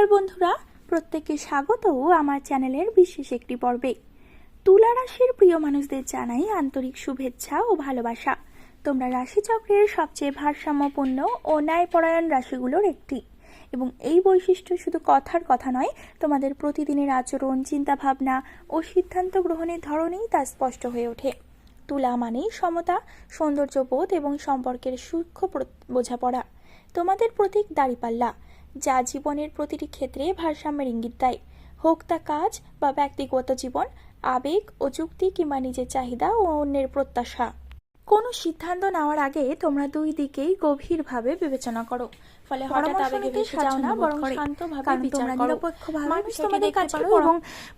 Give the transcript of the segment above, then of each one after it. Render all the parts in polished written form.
নমস্কার বন্ধুরা, প্রত্যেককে স্বাগত আমার চ্যানেলের বিশেষ একটি পর্বে। তুলা রাশির প্রিয় মানুষদের জানাই আন্তরিক শুভেচ্ছা ও ভালোবাসা। তোমরা রাশিচক্রের সবচেয়ে ভারসাম্যপূর্ণ ও ন্যায়পরায়ণ রাশিগুলোর একটি, এবং এই বৈশিষ্ট্য শুধু কথার কথা নয়, তোমাদের প্রতিদিনের আচরণ, চিন্তাভাবনা ও সিদ্ধান্ত গ্রহণের ধরনেই তা স্পষ্ট হয়ে ওঠে। তুলা মানেই সমতা, সৌন্দর্যবোধ এবং সম্পর্কের সূক্ষ্ম বোঝাপড়া। তোমাদের প্রতীক দাঁড়িপাল্লা, যা জীবনের প্রতিটি ক্ষেত্রে ভারসাম্যের ইঙ্গিত দেয়, হোক তা কাজ বা ব্যক্তিগত জীবন, আবেগ ও যুক্তি কিংবা নিজের চাহিদা ও অন্যের প্রত্যাশা। কোনো সিদ্ধান্ত নেওয়ার আগে তোমরা দুই দিকেই গভীরভাবে বিবেচনা করো, ফলে হঠাৎ আবেগে ভেসে যাও না, বরং শান্তভাবে বিচার করো। মানুষ তোমাদের কাছে এবং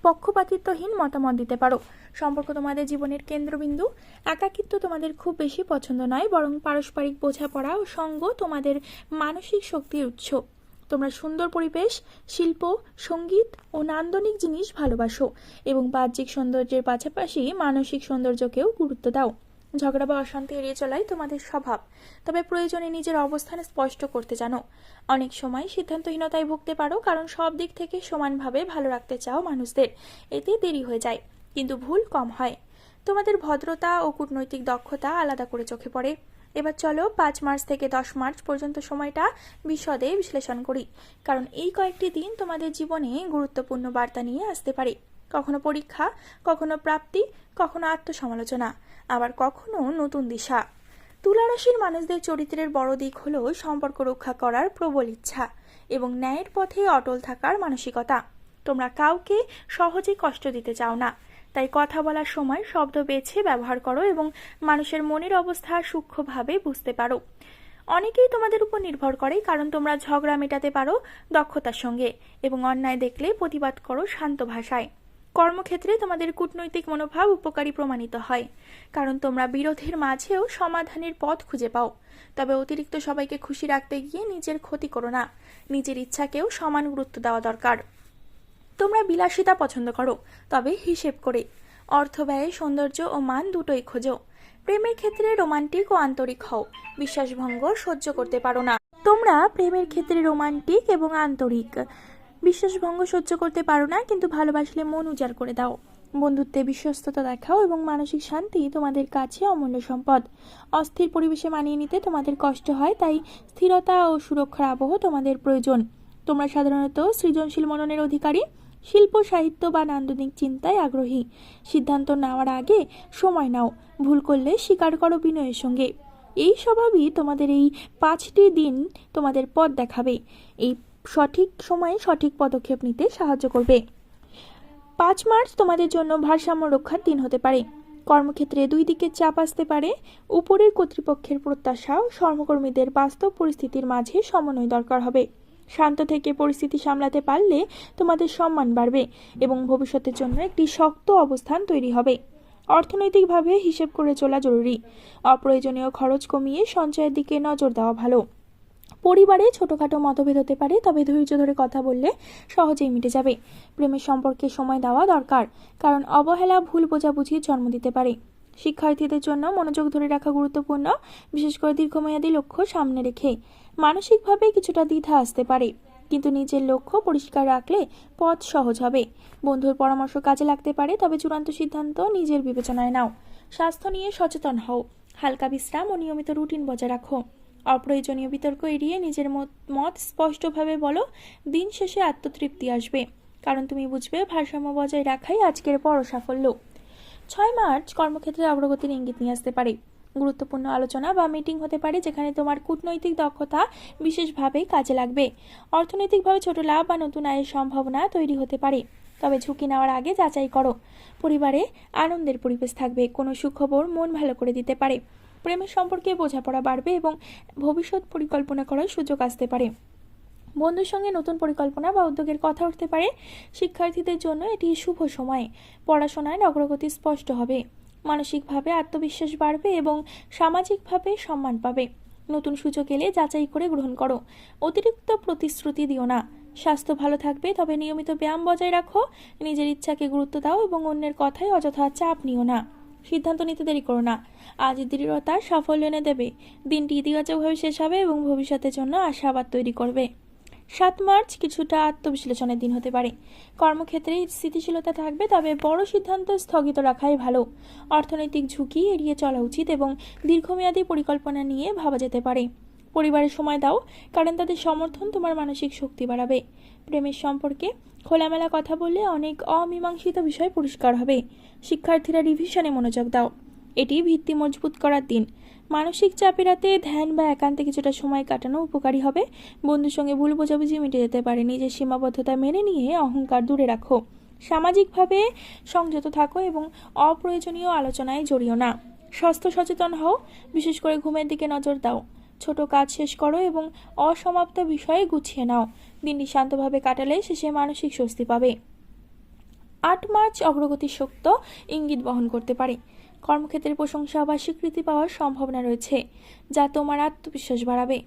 পক্ষপাতিত্বহীন মতামত দিতে পারো। সম্পর্ক তোমাদের জীবনের কেন্দ্রবিন্দু। একাকিত্ব তোমাদের খুব বেশি পছন্দ নয়, বরং পারস্পরিক বোঝাপড়া ও সঙ্গ তোমাদের মানসিক শক্তির উৎস। তোমরা সুন্দর পরিবেশ, শিল্প, সঙ্গীত ও নান্দনিক জিনিস ভালোবাসো এবং বাহ্যিক সৌন্দর্যের পাশাপাশি মানসিক সৌন্দর্যকেও গুরুত্ব দাও। ঝগড়া বা অশান্তি এড়িয়ে চলাই তোমাদের স্বভাব, তবে প্রয়োজনে নিজের অবস্থান স্পষ্ট করতে জানো। অনেক সময় সিদ্ধান্তহীনতায় ভুগতে পারো, কারণ সব দিক থেকে সমানভাবে ভালো রাখতে চাও মানুষদের। এতে দেরি হয়ে যায়, কিন্তু ভুল কম হয়। তোমাদের ভদ্রতা ও কূটনৈতিক দক্ষতা আলাদা করে চোখে পড়ে। এবার চলো 5 মার্চ থেকে 10 মার্চ পর্যন্ত সময়টা বিশদে বিশ্লেষণ করি, কারণ এই কয়েকটি দিন তোমাদের জীবনে গুরুত্বপূর্ণ বার্তা নিয়ে আসতে পারে। কখনো পরীক্ষা, কখনো প্রাপ্তি, কখনো আত্মসমালোচনা, আবার কখনো নতুন দিশা। তুলা রাশির মানুষদের চরিত্রের বড় দিক হলো সম্পর্ক রক্ষা করার প্রবল ইচ্ছা এবং ন্যায়ের পথে অটল থাকার মানসিকতা। তোমরা কাউকে সহজে কষ্ট দিতে চাও না, তাই কথা বলার সময় শব্দ বেছে ব্যবহার করো এবং মানুষের মনের অবস্থা সূক্ষ্মভাবে বুঝতে পারো। অনেকেই তোমাদের উপর নির্ভর করে, কারণ তোমরা ঝগড়া মেটাতে পারো দক্ষতার সঙ্গে এবং অন্যায় দেখলে প্রতিবাদ করো শান্ত ভাষায়। কর্মক্ষেত্রে তোমাদের কূটনৈতিক মনোভাব উপকারী প্রমাণিত হয়, কারণ তোমরা বিরোধের মাঝেও সমাধানের পথ খুঁজে পাও। তবে অতিরিক্ত সবাইকে খুশি রাখতে গিয়ে নিজের ক্ষতি করো না, নিজের ইচ্ছাকেও সমান গুরুত্ব দেওয়া দরকার। তোমরা বিলাসিতা পছন্দ করো, তবে হিসেব করে। অর্থ ব্যয়ে সৌন্দর্য ও মান দুটোই খোঁজো। প্রেমের ক্ষেত্রে রোমান্টিক ও আন্তরিক হও, বিশ্বাসভঙ্গ সহ্য করতে পারো না। তোমরা প্রেমের ক্ষেত্রে রোমান্টিক এবং আন্তরিক, বিশ্বাসভঙ্গ সহ্য করতে পারো না, কিন্তু ভালোবাসলে মন উজাড় করে দাও। বন্ধুত্বে বিশ্বস্ততা দেখাও এবং মানসিক শান্তি তোমাদের কাছে অমূল্য সম্পদ। অস্থির পরিবেশে মানিয়ে নিতে তোমাদের কষ্ট হয়, তাই স্থিরতা ও সুরক্ষার আবহ তোমাদের প্রয়োজন। তোমরা সাধারণত সৃজনশীল মননের অধিকারী, শিল্প, সাহিত্য বা নান্দনিক চিন্তায় আগ্রহী। সিদ্ধান্ত নেওয়ার আগে সময় নাও, ভুল করলে স্বীকার করো বিনয়ের সঙ্গে। এই স্বভাবই তোমাদের এই 5টি দিন তোমাদের পথ দেখাবে, এই সঠিক সময়ে সঠিক পদক্ষেপ নিতে সাহায্য করবে। 5 মার্চ তোমাদের জন্য ভারসাম্য রক্ষার দিন হতে পারে। কর্মক্ষেত্রে দুই দিকে চাপ আসতে পারে। উপরের কর্তৃপক্ষের প্রত্যাশা ও সহকর্মীদের বাস্তব পরিস্থিতির মাঝে সমন্বয় দরকার হবে। শান্ত থেকে পরিস্থিতি সামলাতে পারলে তোমাদের সম্মান বাড়বে এবং ভবিষ্যতের জন্য একটি শক্ত অবস্থান তৈরি হবে। অর্থনৈতিকভাবে হিসেব করে চলা জরুরি। অপ্রয়োজনীয় খরচ কমিয়ে সঞ্চয়ের দিকে নজর দেওয়া ভালো। পরিবারে ছোটখাটো মতভেদ হতে পারে, তবে ধৈর্য ধরে কথা বললে সহজেই মিটে যাবে। প্রেমের সম্পর্কে সময় দেওয়া দরকার, কারণ অবহেলা ভুল বোঝাবুঝির জন্ম দিতে পারে। শিক্ষার্থীদের জন্য মনোযোগ ধরে রাখা গুরুত্বপূর্ণ, বিশেষ করে দীর্ঘমেয়াদী লক্ষ্য সামনে রেখে। মানসিকভাবে কিছুটা দ্বিধা আসতে পারে, কিন্তু নিজের লক্ষ্য পরিষ্কার রাখলে পথ সহজ হবে। বন্ধুর পরামর্শ কাজে লাগতে পারে, তবে চূড়ান্ত সিদ্ধান্ত নিজের বিবেচনায় নাও। স্বাস্থ্য নিয়ে সচেতন হও, হালকা বিশ্রাম ও নিয়মিত রুটিন বজায় রাখো। অপ্রয়োজনীয় বিতর্ক এড়িয়ে নিজের মত স্পষ্টভাবে বলো। দিন শেষে আত্মতৃপ্তি আসবে, কারণ তুমি বুঝবে ভারসাম্য বজায় রাখাই আজকের বড় সাফল্য। 6 মার্চ কর্মক্ষেত্রে অগ্রগতির ইঙ্গিত নিয়ে আসতে পারে। গুরুত্বপূর্ণ আলোচনা বা মিটিং হতে পারে, যেখানে তোমার কূটনৈতিক দক্ষতা বিশেষভাবে কাজে লাগবে। অর্থনৈতিকভাবে ছোট লাভ বা নতুন আয়ের সম্ভাবনা তৈরি হতে পারে, তবে ঝুঁকি নেওয়ার আগে যাচাই করো। পরিবারে আনন্দের পরিবেশ থাকবে, কোনো সুখবর মন ভালো করে দিতে পারে। প্রেমের সম্পর্কে বোঝাপড়া বাড়বে এবং ভবিষ্যৎ পরিকল্পনা করার সুযোগ আসতে পারে। বন্ধুর সঙ্গে নতুন পরিকল্পনা বা উদ্যোগের কথা উঠতে পারে। শিক্ষার্থীদের জন্য এটি শুভ সময়। পড়াশোনায় অগ্রগতি স্পষ্ট হবে। মানসিকভাবে আত্মবিশ্বাস বাড়বে এবং সামাজিকভাবে সম্মান পাবে। নতুন সুযোগ এলে যাচাই করে গ্রহণ করো। অতিরিক্ত প্রতিশ্রুতি দিও না। স্বাস্থ্য ভালো থাকবে, তবে নিয়মিত ব্যায়াম বজায় রাখো। নিজের ইচ্ছাকে গুরুত্ব দাও এবং অন্যের কথায় অযথা চাপ নিও না। সিদ্ধান্ত নিতে দেরি করো না। আজ দৃঢ়তা সাফল্য এনে দেবে। দিনটি ইতিবাচকভাবে শেষ হবে এবং ভবিষ্যতের জন্য আশাবাদ তৈরি করবে। 7 মার্চ কিছুটা আত্মবিশ্লেষণের দিন হতে পারে। কর্মক্ষেত্রে স্থিতিশীলতা থাকবে, তবে বড় সিদ্ধান্ত স্থগিত রাখাই ভালো। অর্থনৈতিক ঝুঁকি এড়িয়ে চলা উচিত এবং দীর্ঘমেয়াদী পরিকল্পনা নিয়ে ভাবা যেতে পারে। পরিবারের সময় দাও, কারণ তাদের সমর্থন তোমার মানসিক শক্তি বাড়াবে। প্রেমের সম্পর্কে খোলামেলা কথা বললে অনেক অমীমাংসিত বিষয় পরিষ্কার হবে। শিক্ষার্থীরা রিভিশনে মনোযোগ দাও, এটি ভিত্তি মজবুত করার দিন। মানসিক চাপ এড়াতে ধ্যান বা একান্তে কিছুটা সময় কাটানো উপকারী হবে। বন্ধুর সঙ্গে ভুল বোঝাবুঝি মিটে যেতে পারে। নিজের সীমাবদ্ধতা মেনে নিয়ে অহংকার দূরে রাখো। সামাজিকভাবে সংযত থাকো এবং অপ্রয়োজনীয় আলোচনায় জড়িও না। স্বাস্থ্য সচেতন হও, বিশেষ করে ঘুমের দিকে নজর দাও। ছোট কাজ শেষ করো এবং অসমাপ্ত বিষয়ে গুছিয়ে নাও। দিনটি শান্তভাবে কাটালে শেষে মানসিক স্বস্তি পাবে। 8 মার্চ অগ্রগতির শক্ত ইঙ্গিত বহন করতে পারে। কর্মক্ষেত্রে প্রশংসা বা স্বীকৃতি পাওয়ার সম্ভাবনা রয়েছে, যা তোমার আত্মবিশ্বাস বাড়াবে।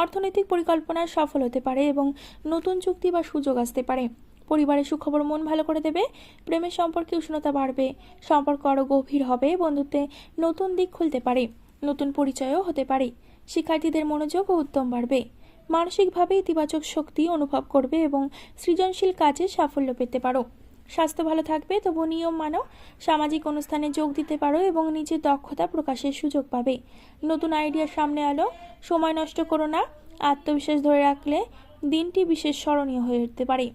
অর্থনৈতিক পরিকল্পনা সফল হতে পারে এবং নতুন চুক্তি বা সুযোগ আসতে পারে। পরিবারের সুখবর মন ভালো করে দেবে। প্রেমের সম্পর্কে উষ্ণতা বাড়বে, সম্পর্ক আরও গভীর হবে। বন্ধুত্বে নতুন দিক খুলতে পারে, নতুন পরিচয়ও হতে পারে। শিক্ষার্থীদের মনোযোগ ও উদ্যম বাড়বে। মানসিকভাবে ইতিবাচক শক্তি অনুভব করবে এবং সৃজনশীল কাজে সাফল্য পেতে পারো। স্বাস্থ্য ভালো থাকবে, তবু নিয়ম মানো। সামাজিক অনুষ্ঠানে যোগ দিতে পারো এবং নিজের দক্ষতা প্রকাশের সুযোগ পাবে। নতুন আইডিয়া সামনে আলো, সময় নষ্ট করো না। আত্মবিশ্বাস ধরে রাখলে দিনটি বিশেষ স্মরণীয় হয়ে উঠতে পারে।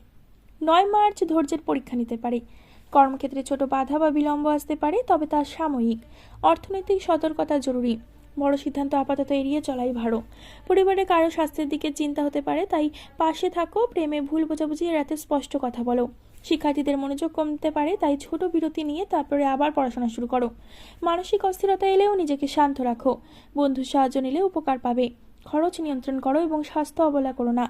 9 মার্চ ধৈর্যের পরীক্ষা নিতে পারে। কর্মক্ষেত্রে ছোট বাধা বা বিলম্ব আসতে পারে, তবে তা সাময়িক। অর্থনৈতিক সতর্কতা জরুরি, বড় সিদ্ধান্ত আপাতত এড়িয়ে চলাই ভালো। পরিবারে কারো স্বাস্থ্যের দিকে চিন্তা হতে পারে, তাই পাশে থাকো। প্রেমে ভুল বোঝাবুঝি এড়াতে স্পষ্ট কথা বলো। শিক্ষার্থীদের মনোযোগ কমতে পারে, তাই ছোট বিরতি নিয়ে তারপরে আবার পড়াশোনা শুরু করো। মানসিক অস্থিরতা এলেও নিজেকে শান্ত রাখো। বন্ধুর সাহায্য নিলে উপকার পাবে। খরচ নিয়ন্ত্রণ করো এবং স্বাস্থ্য অবহেলা করো না।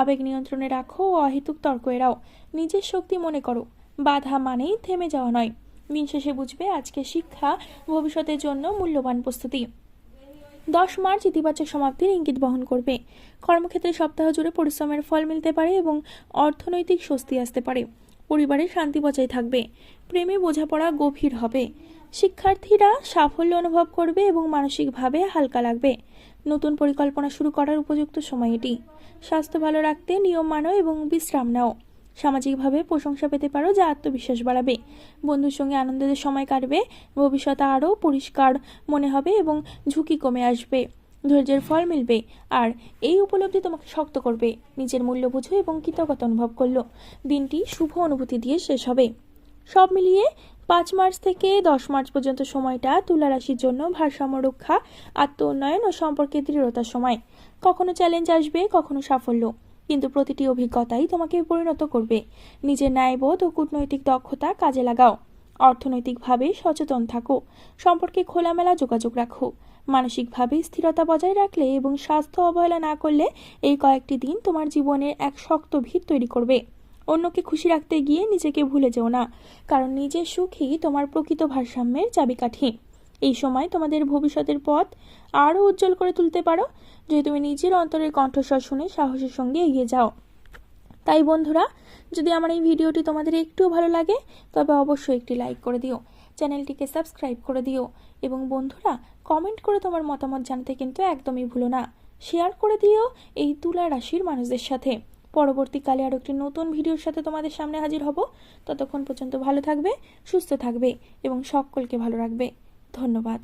আবেগ নিয়ন্ত্রণে রাখো ও অহেতুক তর্ক এড়াও। নিজের শক্তি মনে করো, বাধা মানেই থেমে যাওয়া নয়। দিন শেষে বুঝবে আজকে শিক্ষা ভবিষ্যতের জন্য মূল্যবান প্রস্তুতি। 10 মার্চ ইতিবাচক সমাপ্তির ইঙ্গিত বহন করবে। কর্মক্ষেত্রে সপ্তাহ জুড়ে পরিশ্রমের ফল মিলতে পারে এবং অর্থনৈতিক স্বস্তি আসতে পারে। পরিবারে শান্তি বজায় থাকবে। প্রেমে বোঝাপড়া গভীর হবে। শিক্ষার্থীরা সাফল্য অনুভব করবে এবং মানসিকভাবে হালকা লাগবে। নতুন পরিকল্পনা শুরু করার উপযুক্ত সময় এটি। স্বাস্থ্য ভালো রাখতে নিয়ম মানো এবং বিশ্রাম নাও। সামাজিকভাবে প্রশংসা পেতে পারো, যা আত্মবিশ্বাস বাড়াবে। বন্ধুর সঙ্গে আনন্দের সময় কাটবে। ভবিষ্যৎ আরও পরিষ্কার মনে হবে এবং ঝুঁকি কমে আসবে। ধৈর্যের ফল মিলবে, আর এই উপলব্ধি তোমাকে শক্ত করবে। নিজের মূল্য বুঝো এবং কৃতজ্ঞতা অনুভব করলো। দিনটি শুভ অনুভূতি দিয়ে শেষ হবে। সব মিলিয়ে 5 মার্চ থেকে 10 মার্চ পর্যন্ত সময়টা তুলা রাশির জন্য ভারসাম্য রক্ষা, আত্ম উন্নয়ন ও সম্পর্কের দৃঢ়তার সময়। কখনো চ্যালেঞ্জ আসবে, কখনো সাফল্য, কিন্তু প্রতিটি অভিজ্ঞতাই তোমাকে পরিণত করবে। নিজের ন্যায়বোধ ও কূটনৈতিক দক্ষতা কাজে লাগাও। অর্থনৈতিকভাবে সচেতন থাকো। সম্পর্কে খোলামেলা যোগাযোগ রাখো। মানসিকভাবে স্থিরতা বজায় রাখলে এবং স্বাস্থ্য অবহেলা না করলে এই কয়েকটি দিন তোমার জীবনের এক শক্ত ভিত তৈরি করবে। অন্যকে খুশি রাখতে গিয়ে নিজেকে ভুলে যেও না, কারণ নিজের সুখই তোমার প্রকৃত ভারসাম্যের চাবিকাঠি। এই সময় তোমাদের ভবিষ্যতের পথ আরও উজ্জ্বল করে তুলতে পারো, যদি তুমি নিজের অন্তরের কণ্ঠস্বর শুনে সাহসের সঙ্গে এগিয়ে যাও। তাই বন্ধুরা, যদি আমার এই ভিডিওটি তোমাদের একটু ভালো লাগে, তবে অবশ্যই একটি লাইক করে দিও, চ্যানেলটিকে সাবস্ক্রাইব করে দিও এবং বন্ধুরা কমেন্ট করে তোমার মতামত জানাতে কিন্তু একদমই ভুলো না। শেয়ার করে দিও এই তুলা রাশির মানুষদের সাথে। পরবর্তীকালে আরও একটি নতুন ভিডিওর সাথে তোমাদের সামনে হাজির হব। ততক্ষণ পর্যন্ত ভালো থাকবে, সুস্থ থাকবে এবং সকলকে ভালো রাখবে। ধন্যবাদ।